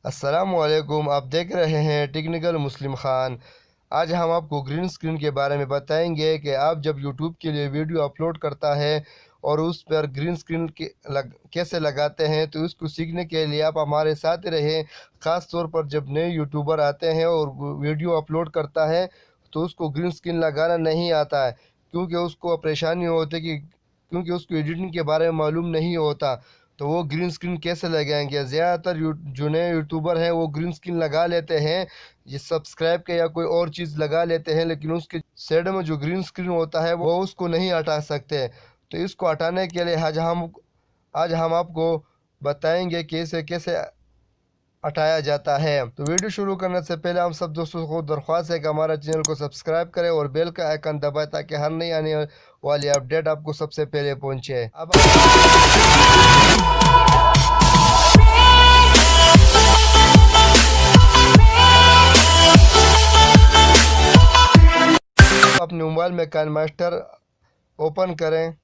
अस्सलामुअलैकुम, आप देख रहे हैं टेक्निकल मुस्लिम खान। आज हम आपको ग्रीन स्क्रीन के बारे में बताएंगे कि आप जब यूट्यूब के लिए वीडियो अपलोड करता है और उस पर ग्रीन स्क्रीन कैसे लगाते हैं, तो इसको सीखने के लिए आप हमारे साथ रहें। ख़ास तौर पर जब नए यूट्यूबर आते हैं और वीडियो अपलोड करता है तो उसको ग्रीन स्क्रीन लगाना नहीं आता है, क्योंकि उसको परेशानी होती है कि क्योंकि उसको एडिटिंग के बारे में मालूम नहीं होता। तो वो ग्रीन स्क्रीन कैसे लगाएंगे? ज़्यादातर जो नए यूट्यूबर हैं वो ग्रीन स्क्रीन लगा लेते हैं, ये सब्सक्राइब के या कोई और चीज़ लगा लेते हैं, लेकिन उसके साइड में जो ग्रीन स्क्रीन होता है वो उसको नहीं हटा सकते। तो इसको हटाने के लिए आज हम आपको बताएंगे कि इसे कैसे हटाया जाता है। तो वीडियो शुरू करने से पहले हम सब दोस्तों को दरख्वास्त है कि हमारा चैनल को सब्सक्राइब करें और बेल का आइकन दबाएं, ताकि हर नई आने वाली अपडेट आपको सबसे पहले पहुंचे। अब अपने मोबाइल में काइन मास्टर ओपन करें।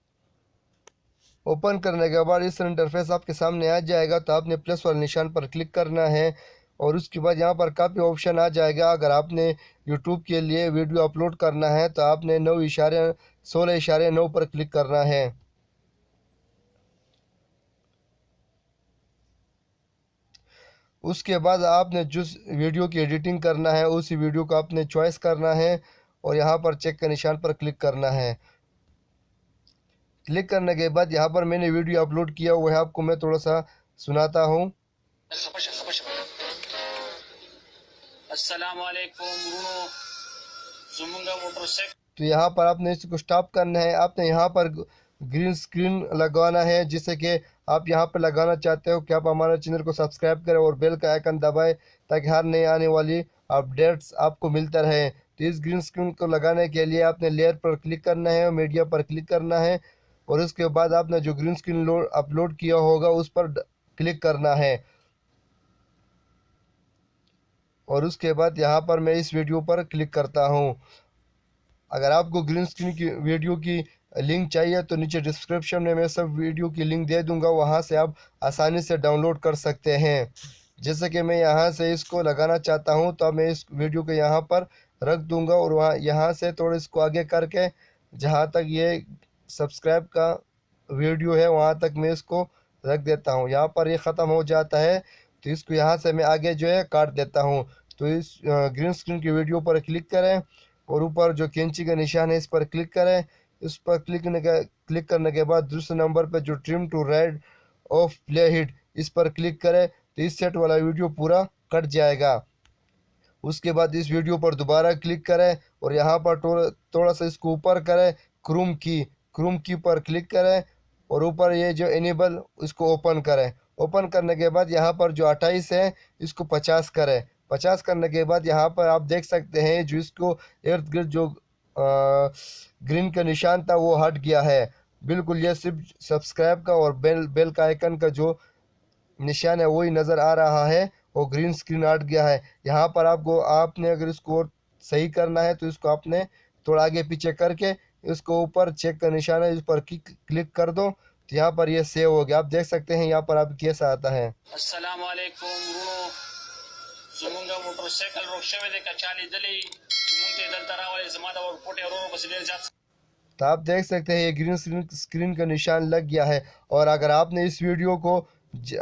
ओपन करने के बाद इस इंटरफेस आपके सामने आ जाएगा। तो आपने प्लस वाले निशान पर क्लिक करना है और उसके बाद यहाँ पर काफ़ी ऑप्शन आ जाएगा। अगर आपने यूट्यूब के लिए वीडियो अपलोड करना है तो आपने 9:16:9 पर क्लिक करना है। उसके बाद आपने जिस वीडियो की एडिटिंग करना है उसी वीडियो को आपने चॉइस करना है और यहाँ पर चेक के निशान पर क्लिक करना है। क्लिक करने के बाद यहाँ पर मैंने वीडियो अपलोड किया हुआ है, आपको मैं थोड़ा सा सुनाता हूँ। तो यहाँ पर आपने इसको स्टॉप करना है। आपने यहाँ पर ग्रीन स्क्रीन लगवाना है, जिससे कि आप यहाँ पर लगाना चाहते हो कि आप हमारे चैनल को सब्सक्राइब करें और बेल का आइकन दबाएं, ताकि हर नई आने वाली अपडेट्स आपको मिलता रहे। तो इस ग्रीन स्क्रीन को लगाने के लिए आपने लेयर पर क्लिक करना है और मीडिया पर क्लिक करना है और उसके बाद आपने जो ग्रीन स्क्रीन अपलोड किया होगा उस पर क्लिक करना है। और उसके बाद यहाँ पर मैं इस वीडियो पर क्लिक करता हूँ। अगर आपको ग्रीन स्क्रीन की वीडियो की लिंक चाहिए तो नीचे डिस्क्रिप्शन में मैं सब वीडियो की लिंक दे दूंगा, वहाँ से आप आसानी से डाउनलोड कर सकते हैं। जैसे कि मैं यहाँ से इसको लगाना चाहता हूँ, तो मैं इस वीडियो को यहाँ पर रख दूंगा और वहाँ यहाँ से थोड़ा इसको आगे करके जहाँ तक ये सब्सक्राइब का वीडियो है वहाँ तक मैं इसको रख देता हूँ। यहाँ पर ये ख़त्म हो जाता है तो इसको यहाँ से मैं आगे जो है काट देता हूँ। तो इस ग्रीन स्क्रीन की वीडियो पर क्लिक करें और ऊपर जो कैंची का निशान है इस पर क्लिक करें। इस पर क्लिक करने के बाद दूसरे नंबर पर जो trim to right of play hit इस पर क्लिक करें, तो इस सेट वाला वीडियो पूरा कट जाएगा। उसके बाद इस वीडियो पर दोबारा क्लिक करें और यहाँ पर थोड़ा सा इसको ऊपर करें, क्रोम की पर क्लिक करें और ऊपर ये जो इनेबल इसको ओपन करें। ओपन करने के बाद यहाँ पर जो 28 है इसको 50 करें। 50 करने के बाद यहाँ पर आप देख सकते हैं जो इसको इर्द गिर्द जो ग्रीन का निशान था वो हट गया है बिल्कुल। ये सिर्फ सब्सक्राइब का और बेल का आइकन का जो निशान है वही नज़र आ रहा है और ग्रीन स्क्रीन हट गया है। यहाँ पर आपने अगर इसको सही करना है तो इसको आपने थोड़ा आगे पीछे करके इसको ऊपर चेक का निशान है इस पर क्लिक कर दो, तो यहाँ पर ये सेव हो गया। आप देख सकते हैं यहाँ पर आप कैसा आता है। तो आप देख सकते हैं ये ग्रीन स्क्रीन का निशान लग गया है। और अगर आपने इस वीडियो को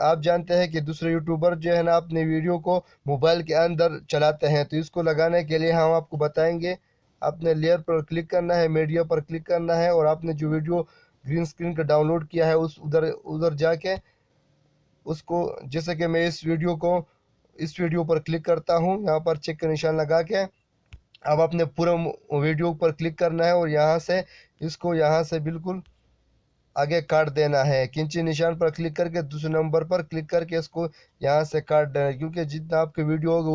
आप जानते हैं कि दूसरे यूट्यूबर जो है ना अपने वीडियो को मोबाइल के अंदर चलाते हैं, तो इसको लगाने के लिए हम आपको बताएंगे। आपने लेयर पर क्लिक करना है, मीडिया पर क्लिक करना है और आपने जो वीडियो ग्रीन स्क्रीन का डाउनलोड किया है उस उधर उधर जाके उसको, जैसे कि मैं इस वीडियो पर क्लिक करता हूँ, यहाँ पर चेक का निशान लगा के अब आपने पूरा वीडियो पर क्लिक करना है और यहाँ से इसको यहाँ से बिल्कुल आगे काट देना है। किंची निशान पर क्लिक करके दूसरे नंबर पर क्लिक करके इसको यहाँ से काट देना है, क्योंकि जितना आपके वीडियो होगा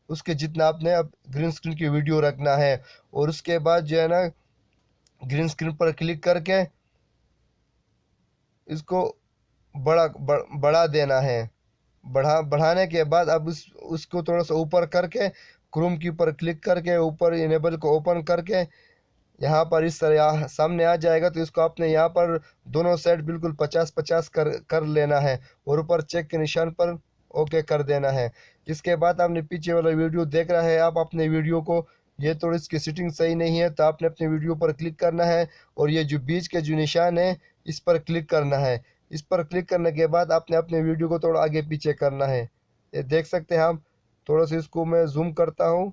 उसके जितना आपने अब ग्रीन स्क्रीन की वीडियो रखना है। और उसके बाद जो है ना ग्रीन स्क्रीन पर क्लिक करके इसको बढ़ा देना है। बढ़ाने के बाद अब उसको थोड़ा सा ऊपर करके क्रोम की पर क्लिक करके ऊपर इनेबल को ओपन करके यहाँ पर इस तरह सामने आ जाएगा। तो इसको आपने यहाँ पर दोनों साइड बिल्कुल 50-50 कर लेना है और ऊपर चेक के निशान पर ओके कर देना है। इसके बाद आपने पीछे वाला वीडियो देख रहा है आप अपने वीडियो को, ये थोड़ी इसकी सेटिंग सही नहीं है, तो आपने अपने वीडियो पर क्लिक करना है और ये जो बीच के जो निशान है इस पर क्लिक करना है। इस पर क्लिक करने के बाद आपने अपने वीडियो को थोड़ा आगे पीछे करना है। ये देख सकते हैं आप, थोड़ा सा इसको मैं जूम करता हूँ।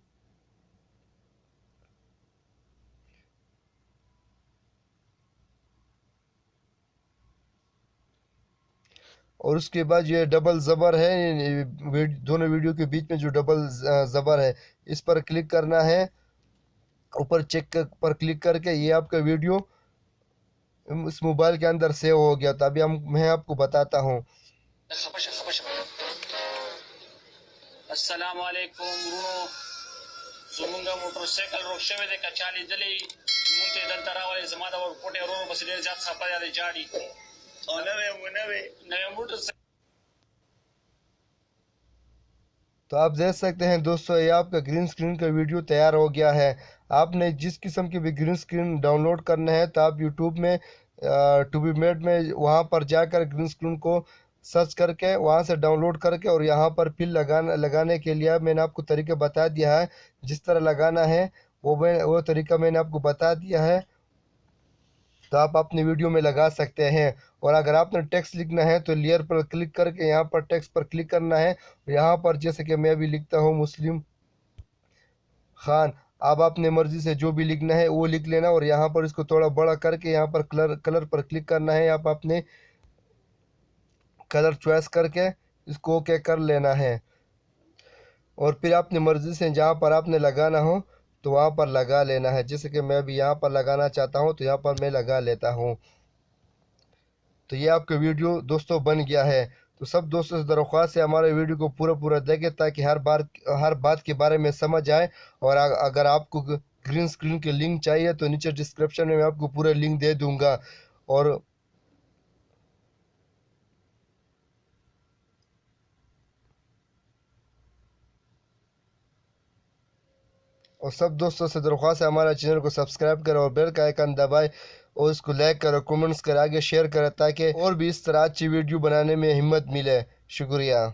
और उसके बाद ये डबल ज़बर है, दोनों वीडियो के बीच में जो डबल ज़बर है इस पर क्लिक करना है। ऊपर चेक पर क्लिक करके ये आपका वीडियो इस मोबाइल के अंदर सेव हो गया। तो अभी मैं आपको बताता हूँ। अस्सलाम वालेकुम रूनो ज़ुमुंगा मोटरसाइकिल रोशवे दे कचाली दली मुंते दलतरा वाले जमादा और कोटे रो बस दे जात सापा याद जाड़ी और नवे मोटरसाइकिल। तो आप देख सकते हैं दोस्तों, ये आपका ग्रीन स्क्रीन का वीडियो तैयार हो गया है। आपने जिस किस्म की भी ग्रीन स्क्रीन डाउनलोड करना है तो आप यूट्यूब में टू बी मेड में वहाँ पर जाकर ग्रीन स्क्रीन को सर्च करके वहाँ से डाउनलोड करके और यहाँ पर फिल लगाने के लिए मैंने आपको तरीका बता दिया है। जिस तरह लगाना है वो तरीका मैंने आपको बता दिया है, तो आप अपनी वीडियो में लगा सकते हैं। और अगर आपने टेक्स्ट लिखना है तो लेयर पर क्लिक करके यहाँ पर टेक्स्ट पर क्लिक करना है। यहाँ पर जैसे कि मैं अभी लिखता हूँ मुस्लिम खान, आप अपने मर्जी से जो भी लिखना है वो लिख लेना और यहाँ पर इसको थोड़ा बड़ा करके यहाँ पर कलर पर क्लिक करना है। आप अपने कलर चॉइस करके इसको ओके कर लेना है और फिर अपनी मर्जी से जहाँ पर आपने लगाना हो तो वहाँ पर लगा लेना है। जैसे कि मैं अभी यहाँ पर लगाना चाहता हूँ तो यहाँ पर मैं लगा लेता हूँ। तो ये आपका वीडियो दोस्तों बन गया है। तो सब दोस्तों से दरख्वास्त है हमारे वीडियो को पूरा देखें ताकि हर बात के बारे में समझ आए। और अगर आपको ग्रीन स्क्रीन की लिंक चाहिए तो नीचे डिस्क्रिप्शन में मैं आपको पूरा लिंक दे दूंगा। और सब दोस्तों से दरख्वास्त है हमारे चैनल को सब्सक्राइब करें और बेल का आइकन दबाएं और इसको लाइक करें, कमेंट्स करें, आगे शेयर करें ताकि और भी इस तरह अच्छी वीडियो बनाने में हिम्मत मिले। शुक्रिया।